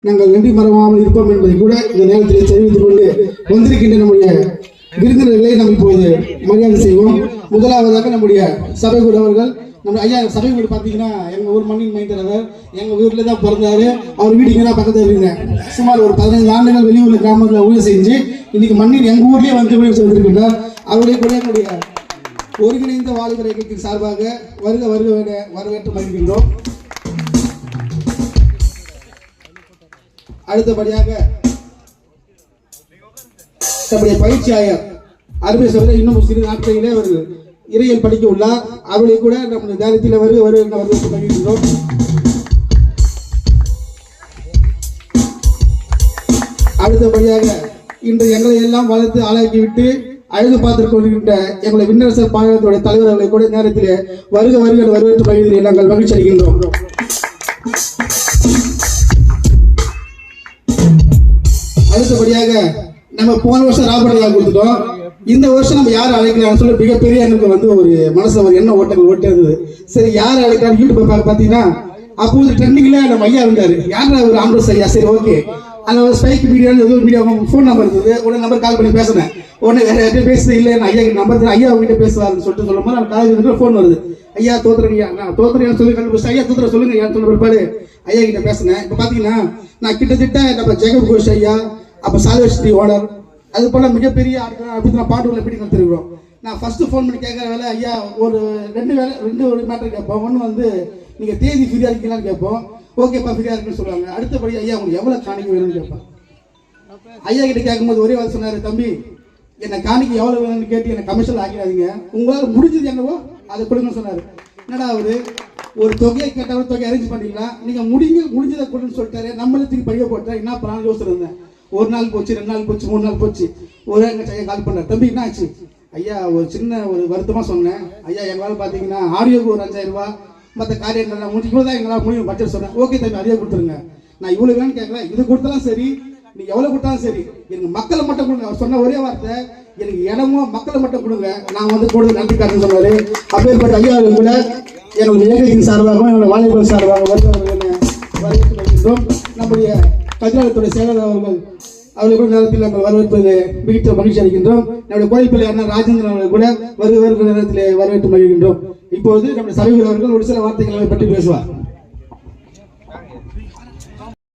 நாங்கள் நன்றி மறவாமல் இருப்போம் என்பதை கூட இந்த நேரத்தில் தெரிவித்துக் கொண்டு வந்திருக்கின்ற நம்முடைய விருந்தினர்களை நம்ம இப்போது மரியாதை செய்வோம். முதலாவதாக நம்முடைய சபை கூட அவர்கள் நம்ம ஐயா சபை வீடு பார்த்தீங்கன்னா எங்கள் ஊர் மண்ணின் மைந்தரவர் எங்கள் ஊரில் தான் பிறந்தாரு. அவர் வீடு இங்கே தான் பக்கத்தில் இருக்குங்க. சுமார் ஒரு 15 ஆண்டுகள் வெளியூர் கிராமத்தில் ஊழியர் செஞ்சு இன்னைக்கு மண்ணின் எங்கள் ஊர்லேயே வந்து ஊழியர் செய்திருக்கின்றார். அவருடைய கூட என்னுடைய ஒருங்கிணைந்த வாலிபர் இயக்கத்தின் சார்பாக வருக வருக வரவேற்று மகிழ்கின்றோம். அடுத்தபடியாக நம்முடைய பயிற்சி ஆயர் அருமை சொல்ல இன்னும் சிறு நாட்களிலே ஒரு இறையல் படிக்க உள்ளார். அவளை கூட நம்முடைய நேரத்தில் வருக வரவேற்று மகிழ்கின்றோம். அடுத்தபடியாக இன்று எங்களை எல்லாம் வளர்த்து ஆளாக்கிவிட்டு அழகு பார்த்துக் கொள்கின்ற எங்களுடைய விண்ணரசர் பாளையத்துடைய தலைவர் அவர்களை கூட நேரத்திலே வருக வருக வரவேற்று மகிழ்ச்சியில் நாங்கள் மகிழ்ச்சி அடைகின்றோம். அடுத்தபடியாக நம்ம போன வருஷம் ராபர்ட் கொடுத்துட்டோம். இந்த வருஷம் நம்ம யார் அழைக்கலாம் சொல்லி மிகப்பெரிய எனக்கு வந்து ஒரு மனசுல ஒரு எண்ண ஓட்டங்கள் ஓட்டது. சரி யார் அழைக்கலாம் யூடியூப் பார்த்தீங்கன்னா அப்போது ட்ரெண்டிங்ல நம்ம ஐயா இருந்தாரு. யாரா ஒரு ஆம்பரஸ் ஐயா. சரி ஓகே அந்த ஒரு ஸ்பைக் மீடியா ஏதோ மீடியா ஃபோன் நம்பர் இருந்தது. உடனே நம்பர் கால் பண்ணி பேசினேன். உடனே வேற யார்கிட்ட பேசுறது இல்லை ஐயா நம்பர் ஐயா அவங்ககிட்ட பேசுவாருன்னு சொல்லிட்டு சொல்லும் போது காலேஜ் ஃபோன் வருது. ஐயா தோத்துறீங்க நான் தோத்துறேன்னு சொல்லி கண்டுபிடிச்சு ஐயா தோத்துற சொல்லுங்க ஐயா சொன்ன பிற்பாடு ஐயா கிட்ட பேசினேன். இப்போ பார்த்தீங்கன்னா நான் கிட்டத்தட்ட நம்ம ஜெகப் கோஷ் ஐயா அப்போ சால்வேஸ்ரீ ஓனர் அது போல மிகப்பெரிய ஆட்கள் அப்படி நான் பாட்டு எப்படி நடத்திருக்கிறோம். நான் ஃபர்ஸ்ட் ஃபோன் பண்ணி கேட்குற வேலை ஐயா ஒரு ரெண்டு மேட்டர் கேட்போம். ஒன்று வந்து நீங்கள் தேதி ஃப்ரீயாக இருக்கீங்களான்னு கேட்போம். ஓகேப்பா ஃப்ரீயாக இருக்குன்னு சொல்லுவாங்க. அடுத்தபடி ஐயா உங்களுக்கு எவ்வளோ காணிக்க வேணும்னு கேட்பேன். ஐயா கிட்ட கேட்கும்போது ஒரே வாரம் சொன்னார், தம்பி என்னை காணிக்க எவ்வளோ வேணும்னு கேட்டு என்னை கமிஷன் ஆக்கிடாதீங்க, உங்களால் முடிஞ்சது என்னவோ அதை கொடுங்கன்னு சொன்னார். என்னடா அவரு ஒரு தொகையை கேட்டாலும் தொகையை அரேஞ்ச் பண்ணிக்கலாம், நீங்கள் முடிஞ்சதை கொடுன்னு சொல்லிட்டாரு. நம்மளுக்கு பைய போட்டால் என்ன பண்ணாலும் யோசனை இருந்தேன். ஒரு நாள் போச்சு, 2 நாள் போச்சு, 3 நாள் போச்சு. ஒரு ஐயா கால் பண்ணார், தம்பி என்ன ஆச்சு ஐயா ஒரு சின்ன ஒரு வருத்தமாக சொன்னேன் ஐயா. எங்களால் பார்த்தீங்கன்னா ஆடியோக்கு ஒரு 5000 ரூபா மற்ற காரியங்கள் முடிக்கும் தான் எங்களால் முடியும் பட்ஜெட் சொன்னேன். ஓகே தம்பி அதே கொடுத்துருங்க, நான் இவ்வளோ வேணும்னு கேட்குறேன், இது கொடுத்தாலும் சரி நீங்கள் எவ்வளோ கொடுத்தாலும் சரி எனக்கு மக்களை மட்டும் கொடுங்க. அவர் சொன்ன ஒரே வார்த்தை எனக்கு இடமோ மக்களை மட்டும் கொடுங்க, நான் வந்து கொடுத்து நன்றி காட்டுன்னு சொன்னார். அப்பேற்பட்ட ஐயா கூட என்னுடைய இயக்கத்தின் சார்பாகவும் என்னுடைய வாலிபர் சார்பாக வரவேற்று வருகின்றோம். நம்முடைய கதிராலயத்துடைய செயலாளர் அவர்களை கூட நேரத்தில் நாங்கள் வரவேற்பது மிகுந்த மகிழ்ச்சி அளிக்கின்றோம். நம்முடைய கோயில்பள்ளி அண்ணா ராஜேந்திரன் அவர்கள் கூட வருகிற நேரத்தில் வரவேற்று மகிழ்கின்றோம். இப்போது நம்முடைய சபைகள் அவர்கள் ஒரு சில வார்த்தைகளை பற்றி பேசுவார்.